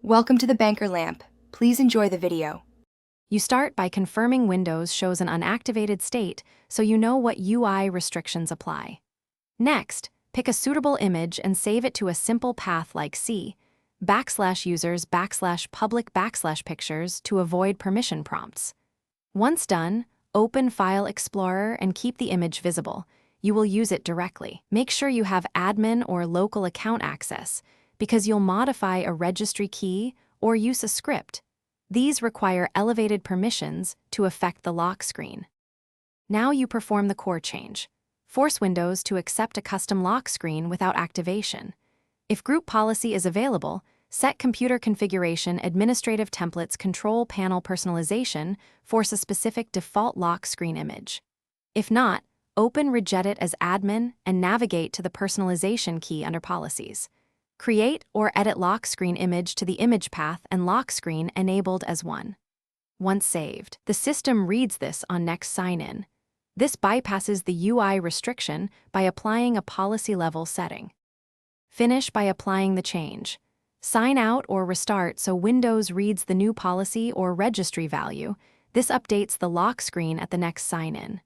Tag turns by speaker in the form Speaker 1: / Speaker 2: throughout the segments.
Speaker 1: Welcome to the Banker Lamp. Please enjoy the video.
Speaker 2: You start by confirming Windows shows an unactivated state so you know what UI restrictions apply. Next, pick a suitable image and save it to a simple path like C/users/public/pictures to avoid permission prompts. Once done, open File Explorer and keep the image visible. You will use it directly. Make sure you have admin or local account access, because you'll modify a registry key or use a script. These require elevated permissions to affect the lock screen. Now you perform the core change. Force Windows to accept a custom lock screen without activation. If group policy is available, set computer configuration administrative templates control panel personalization, force a specific default lock screen image. If not, open Regedit as admin and navigate to the personalization key under policies. Create or edit lock screen image to the image path and lock screen enabled as one. Once saved, the system reads this on next sign-in. This bypasses the UI restriction by applying a policy-level setting. Finish by applying the change. Sign out or restart so Windows reads the new policy or registry value. This updates the lock screen at the next sign-in.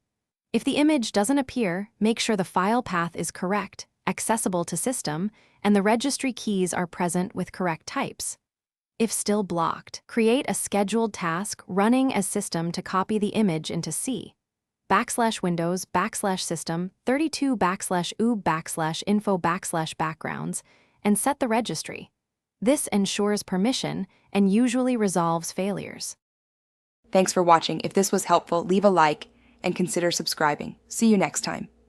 Speaker 2: If the image doesn't appear, make sure the file path is correct, accessible to system, and the registry keys are present with correct types. If still blocked, create a scheduled task running as system to copy the image into C/Windows/System 32/OOB/info/backgrounds and set the registry. This ensures permission and usually resolves failures.
Speaker 1: Thanks for watching. If this was helpful, leave a like and consider subscribing. See you next time.